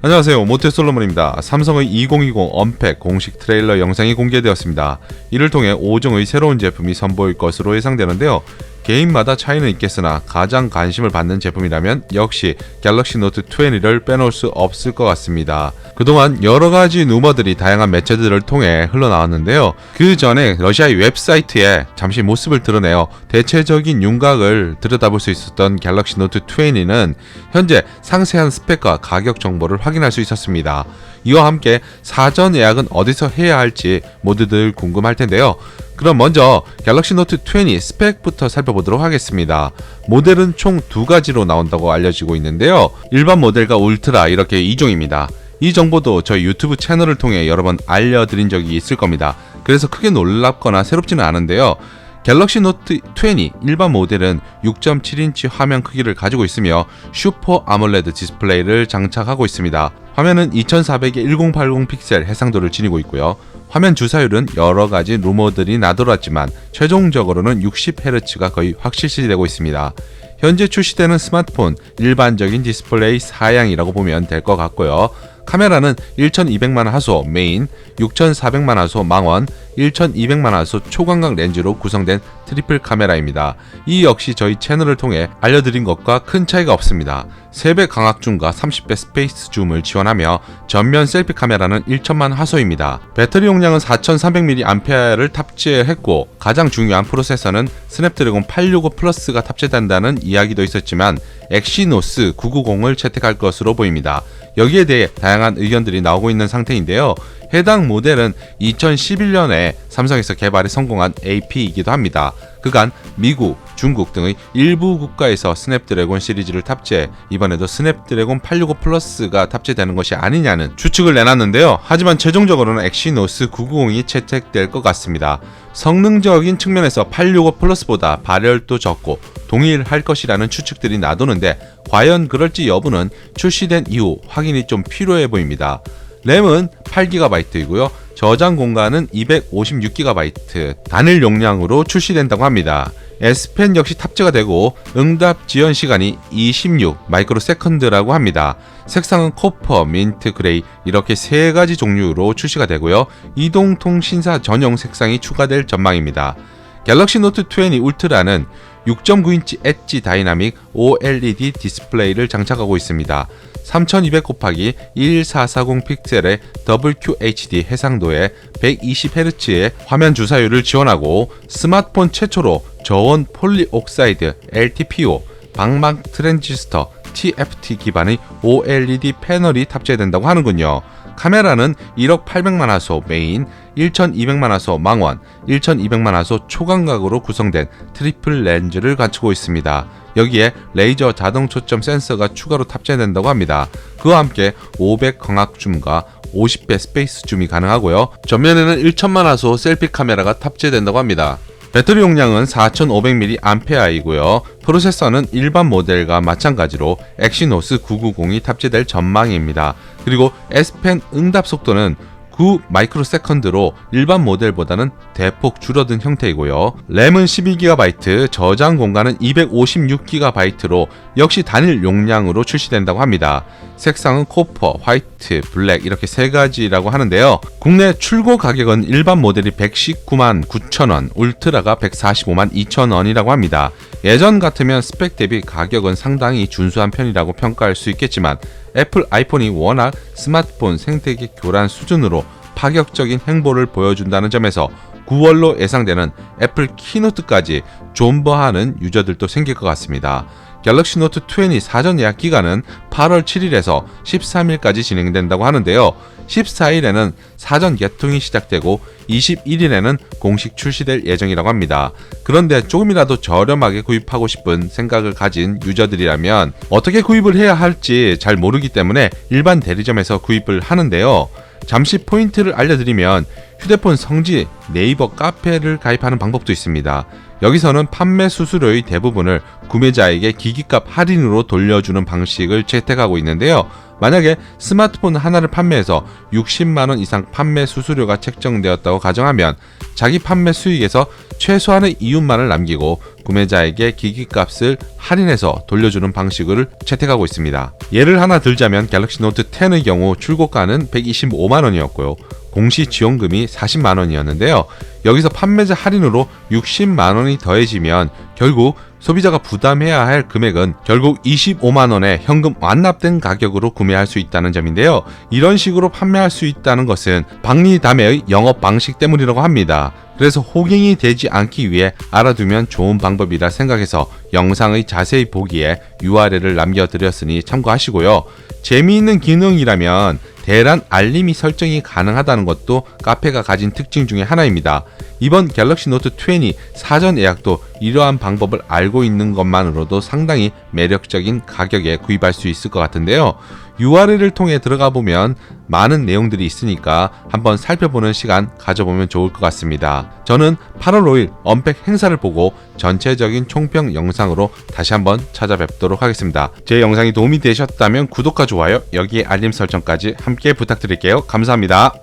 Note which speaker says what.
Speaker 1: 안녕하세요, 모태솔로몬입니다. 삼성의 2020 언팩 공식 트레일러 영상이 공개되었습니다. 이를 통해 5종의 새로운 제품이 선보일 것으로 예상되는데요. 개인마다 차이는 있겠으나 가장 관심을 받는 제품이라면 역시 갤럭시 노트 20를 빼놓을 수 없을 것 같습니다. 그동안 여러가지 루머들이 다양한 매체들을 통해 흘러나왔는데요. 그 전에 러시아의 웹사이트에 잠시 모습을 드러내어 대체적인 윤곽을 들여다볼 수 있었던 갤럭시 노트 20는 현재 상세한 스펙과 가격 정보를 확인할 수 있었습니다. 이와 함께 사전 예약은 어디서 해야 할지 모두들 궁금할 텐데요. 그럼 먼저 갤럭시 노트 20 스펙부터 살펴보도록 하겠습니다. 모델은 총 두 가지로 나온다고 알려지고 있는데요. 일반 모델과 울트라 이렇게 2종입니다. 이 정보도 저희 유튜브 채널을 통해 여러 번 알려드린 적이 있을 겁니다. 그래서 크게 놀랍거나 새롭지는 않은데요. 갤럭시 노트 20 일반 모델은 6.7인치 화면 크기를 가지고 있으며 슈퍼 아몰레드 디스플레이를 장착하고 있습니다. 화면은 2400의 1080 픽셀 해상도를 지니고 있고요. 화면 주사율은 여러가지 루머들이 나돌았지만 최종적으로는 60Hz가 거의 확실시되고 있습니다. 현재 출시되는 스마트폰 일반적인 디스플레이 사양이라고 보면 될 것 같고요. 카메라는 1200만 화소 메인, 6400만 화소 망원, 1200만 화소 초광각 렌즈로 구성된 트리플 카메라입니다. 이 역시 저희 채널을 통해 알려드린 것과 큰 차이가 없습니다. 3배 광학줌과 30배 스페이스 줌을 지원하며 전면 셀피 카메라는 1000만 화소입니다. 배터리 용량은 4300mAh를 탑재했고 가장 중요한 프로세서는 스냅드래곤 865 플러스가 탑재된다는 이야기도 있었지만 엑시노스 990을 채택할 것으로 보입니다. 여기에 대해 다양한 의견들이 나오고 있는 상태인데요. 해당 모델은 2011년에 삼성에서 개발에 성공한 AP이기도 합니다. 그간 미국, 중국 등의 일부 국가에서 스냅드래곤 시리즈를 탑재해 이번에도 스냅드래곤 865 플러스가 탑재되는 것이 아니냐는 추측을 내놨는데요. 하지만 최종적으로는 엑시노스 990이 채택될 것 같습니다. 성능적인 측면에서 865 플러스보다 발열도 적고 동일할 것이라는 추측들이 나도는데 과연 그럴지 여부는 출시된 이후 확인이 좀 필요해 보입니다. 램은 8GB이고요. 저장 공간은 256GB, 단일 용량으로 출시된다고 합니다. S펜 역시 탑재가 되고 응답 지연 시간이 26 마이크로세컨드라고 합니다. 색상은 코퍼, 민트, 그레이 이렇게 세 가지 종류로 출시가 되고요. 이동통신사 전용 색상이 추가될 전망입니다. 갤럭시 노트 20 울트라는 6.9인치 엣지 다이나믹 OLED 디스플레이를 장착하고 있습니다. 3200×11440 픽셀의 WQHD 해상도에 120Hz의 화면 주사율을 지원하고 스마트폰 최초로 저온 폴리옥사이드 LTPO 방막 트랜지스터 TFT 기반의 OLED 패널이 탑재된다고 하는군요. 카메라는 1억 800만 화소 메인, 1200만 화소 망원, 1200만 화소 초광각으로 구성된 트리플 렌즈를 갖추고 있습니다. 여기에 레이저 자동 초점 센서가 추가로 탑재된다고 합니다. 그와 함께 500 광학줌과 50배 스페이스 줌이 가능하고요. 전면에는 1000만 화소 셀피 카메라가 탑재된다고 합니다. 배터리 용량은 4500mAh이고요. 프로세서는 일반 모델과 마찬가지로 엑시노스 990이 탑재될 전망입니다. 그리고 S펜 응답 속도는 9 마이크로세컨드로 일반 모델보다는 대폭 줄어든 형태이고요. 램은 12GB, 저장 공간은 256GB로 역시 단일 용량으로 출시된다고 합니다. 색상은 코퍼, 화이트, 블랙 이렇게 세 가지라고 하는데요. 국내 출고 가격은 일반 모델이 119만 9천원, 울트라가 145만 2천원이라고 합니다. 예전 같으면 스펙 대비 가격은 상당히 준수한 편이라고 평가할 수 있겠지만 애플 아이폰이 워낙 스마트폰 생태계 교란 수준으로 파격적인 행보를 보여준다는 점에서 9월로 예상되는 애플 키노트까지 존버하는 유저들도 생길 것 같습니다. 갤럭시 노트 20 사전 예약 기간은 8월 7일에서 13일까지 진행된다고 하는데요. 14일에는 사전 개통이 시작되고 21일에는 공식 출시될 예정이라고 합니다. 그런데 조금이라도 저렴하게 구입하고 싶은 생각을 가진 유저들이라면 어떻게 구입을 해야 할지 잘 모르기 때문에 일반 대리점에서 구입을 하는데요. 잠시 포인트를 알려드리면 휴대폰 성지 네이버 카페를 가입하는 방법도 있습니다. 여기서는 판매 수수료의 대부분을 구매자에게 기기값 할인으로 돌려주는 방식을 채택하고 있는데요. 만약에 스마트폰 하나를 판매해서 60만원 이상 판매 수수료가 책정되었다고 가정하면 자기 판매 수익에서 최소한의 이윤만을 남기고 구매자에게 기기값을 할인해서 돌려주는 방식을 채택하고 있습니다. 예를 하나 들자면 갤럭시 노트 10의 경우 출고가는 125만원이었고요. 공시 지원금이 40만원이었는데요. 여기서 판매자 할인으로 60만원이 더해지면 결국 소비자가 부담해야 할 금액은 결국 25만원의 현금 완납된 가격으로 구매할 수 있다는 점인데요. 이런 식으로 판매할 수 있다는 것은 박리담회의 영업 방식 때문이라고 합니다. 그래서 호갱이 되지 않기 위해 알아두면 좋은 방법이라 생각해서 영상의 자세히 보기에 URL을 남겨드렸으니 참고하시고요. 재미있는 기능이라면 대란 알림이 설정이 가능하다는 것도 카페가 가진 특징 중에 하나입니다. 이번 갤럭시 노트 20 사전 예약도 이러한 방법을 알고 있는 것만으로도 상당히 매력적인 가격에 구입할 수 있을 것 같은데요. URL을 통해 들어가 보면 많은 내용들이 있으니까 한번 살펴보는 시간 가져보면 좋을 것 같습니다. 저는 8월 5일 언팩 행사를 보고 전체적인 총평 영상으로 다시 한번 찾아뵙도록 하겠습니다. 제 영상이 도움이 되셨다면 구독과 좋아요, 여기에 알림 설정까지 함께 부탁드릴게요. 감사합니다.